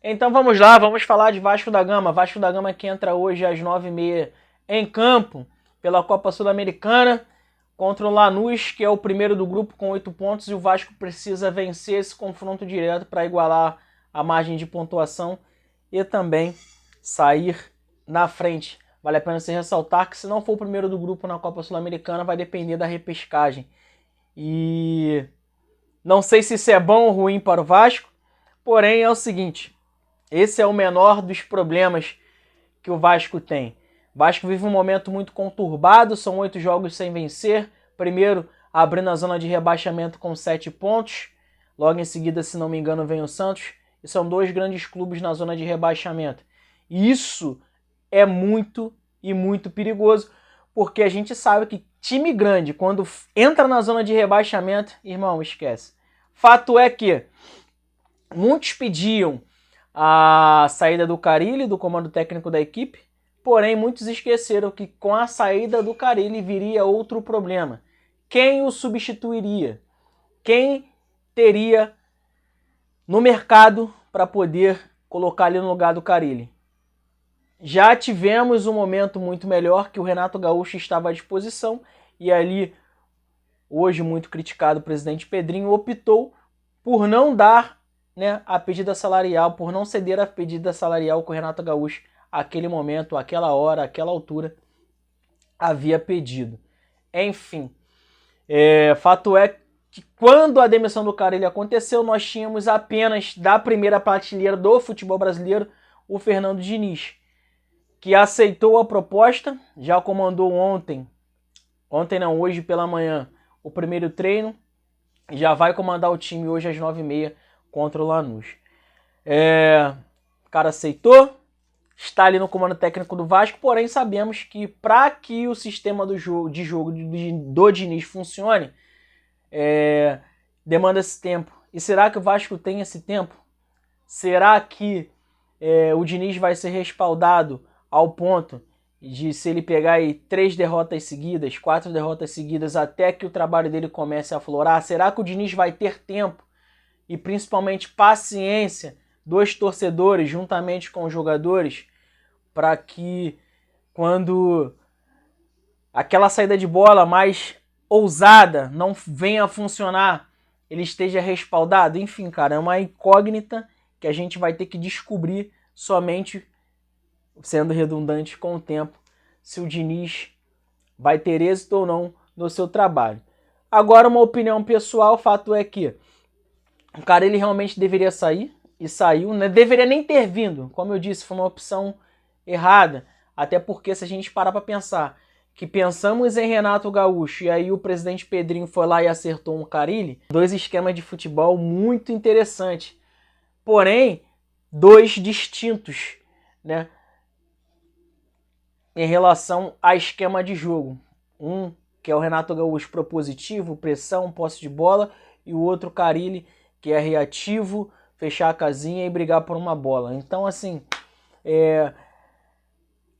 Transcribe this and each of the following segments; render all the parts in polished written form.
Então vamos lá, vamos falar de Vasco da Gama. Vasco da Gama que entra hoje às 9h30 em campo pela Copa Sul-Americana contra o Lanús, que é o primeiro do grupo com 8 pontos, e o Vasco precisa vencer esse confronto direto para igualar a margem de pontuação e também sair na frente. Vale a pena se ressaltar que se não for o primeiro do grupo na Copa Sul-Americana, vai depender da repescagem. E não sei se isso é bom ou ruim para o Vasco, porém é o seguinte, esse é o menor dos problemas que o Vasco tem. O Vasco vive um momento muito conturbado, são 8 jogos sem vencer. Primeiro, abrindo a zona de rebaixamento com 7 pontos. Logo em seguida, se não me engano, vem o Santos. E são 2 grandes clubes na zona de rebaixamento. E isso é muito e muito perigoso, porque a gente sabe que time grande, quando entra na zona de rebaixamento, irmão, esquece. Fato é que muitos pediam a saída do Carille, do comando técnico da equipe, porém muitos esqueceram que com a saída do Carille viria outro problema. Quem o substituiria? Quem teria no mercado para poder colocar ali no lugar do Carille? Já tivemos um momento muito melhor que o Renato Gaúcho estava à disposição e ali, hoje muito criticado, o presidente Pedrinho optou por não dar, né, a pedida salarial, por não ceder a pedida salarial que o Renato Gaúcho, aquele momento, aquela hora, aquela altura, havia pedido. Enfim, fato é que quando a demissão do Carille aconteceu, nós tínhamos apenas da primeira prateleira do futebol brasileiro o Fernando Diniz, que aceitou a proposta, já comandou hoje pela manhã, o primeiro treino, já vai comandar o time hoje às 9h30 contra o Lanús. O cara aceitou, está ali no comando técnico do Vasco, porém sabemos que para que o sistema de jogo do Diniz funcione, demanda esse tempo. E será que o Vasco tem esse tempo? Será que o Diniz vai ser respaldado ao ponto de, se ele pegar aí 3 derrotas seguidas, 4 derrotas seguidas, até que o trabalho dele comece a aflorar? Será que o Diniz vai ter tempo e principalmente paciência dos torcedores juntamente com os jogadores para que quando aquela saída de bola mais ousada não venha a funcionar, ele esteja respaldado? Enfim, cara, é uma incógnita que a gente vai ter que descobrir somente, sendo redundante, com o tempo, se o Diniz vai ter êxito ou não no seu trabalho. Agora, uma opinião pessoal, o fato é que o cara, ele realmente deveria sair, e saiu, né? Deveria nem ter vindo, como eu disse, foi uma opção errada, até porque se a gente parar para pensar que pensamos em Renato Gaúcho e aí o presidente Pedrinho foi lá e acertou um Carille, 2 esquemas de futebol muito interessantes, porém 2 distintos, né, em relação a esquema de jogo. Um que é o Renato Gaúcho propositivo, pressão, posse de bola, e o outro Carille, que é reativo, fechar a casinha e brigar por uma bola. Então, assim,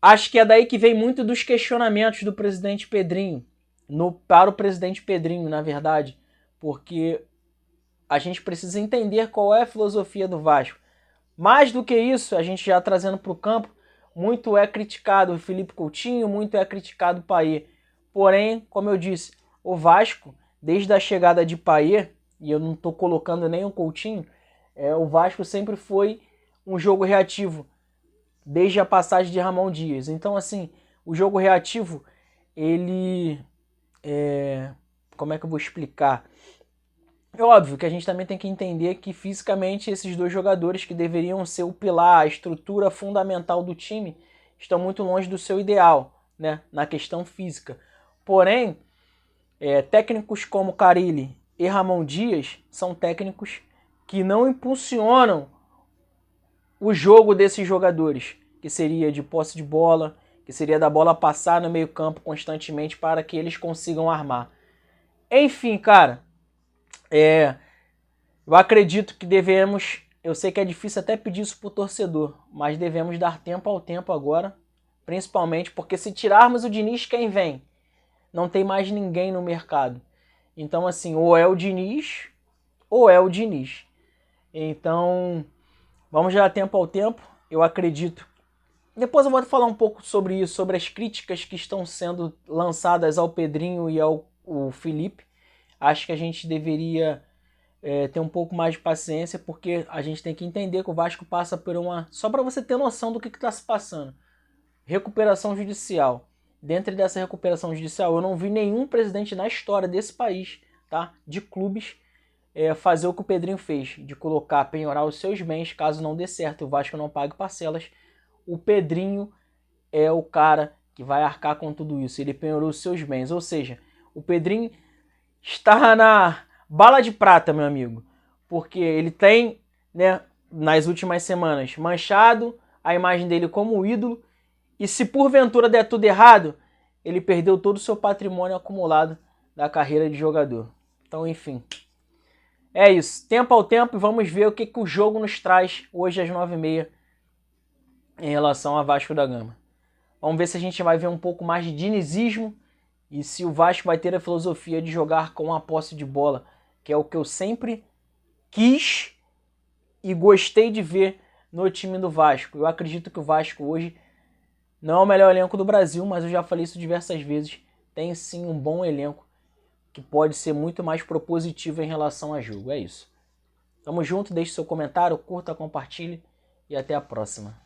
acho que é daí que vem muito dos questionamentos do presidente Pedrinho, para o presidente Pedrinho, na verdade, porque a gente precisa entender qual é a filosofia do Vasco. Mais do que isso, a gente já trazendo para o campo, muito é criticado o Felipe Coutinho, muito é criticado o Payet. Porém, como eu disse, o Vasco, desde a chegada de Payet, e eu não estou colocando nem o Coutinho, o Vasco sempre foi um jogo reativo, desde a passagem de Ramon Dias. Então, assim, o jogo reativo, ele... como é que eu vou explicar? É óbvio que a gente também tem que entender que fisicamente esses 2 jogadores que deveriam ser o pilar, a estrutura fundamental do time, estão muito longe do seu ideal, né, na questão física. Porém, técnicos como Carille e Ramon Dias são técnicos que não impulsionam o jogo desses jogadores, que seria de posse de bola, que seria da bola passar no meio campo constantemente para que eles consigam armar. Enfim, cara, eu acredito que devemos, eu sei que é difícil até pedir isso pro torcedor, mas devemos dar tempo ao tempo agora, principalmente porque se tirarmos o Diniz, quem vem? Não tem mais ninguém no mercado. Então, assim, ou é o Diniz, ou é o Diniz. Então, Vamos dar tempo ao tempo, eu acredito. Depois eu vou falar um pouco sobre isso, sobre as críticas que estão sendo lançadas ao Pedrinho e ao Felipe. Acho que a gente deveria ter um pouco mais de paciência, porque a gente tem que entender que o Vasco passa por uma... Só para você ter noção do que está se passando. Recuperação judicial. Dentro dessa recuperação judicial, eu não vi nenhum presidente na história desse país, tá, de clubes, fazer o que o Pedrinho fez, de colocar, penhorar os seus bens, caso não dê certo, o Vasco não pague parcelas. O Pedrinho é o cara que vai arcar com tudo isso. Ele penhorou os seus bens, ou seja, o Pedrinho está na bala de prata, meu amigo, porque ele tem, né, nas últimas semanas, manchado a imagem dele como ídolo, e se porventura der tudo errado, ele perdeu todo o seu patrimônio acumulado da carreira de jogador. Então, enfim, é isso. Tempo ao tempo, e vamos ver o que o jogo nos traz hoje às 9h30 em relação a Vasco da Gama. Vamos ver se a gente vai ver um pouco mais de dinizismo e se o Vasco vai ter a filosofia de jogar com a posse de bola, que é o que eu sempre quis e gostei de ver no time do Vasco. Eu acredito que o Vasco hoje não é o melhor elenco do Brasil, mas eu já falei isso diversas vezes. Tem sim um bom elenco que pode ser muito mais propositivo em relação a jogo. É isso. Tamo junto, deixe seu comentário, curta, compartilhe e até a próxima.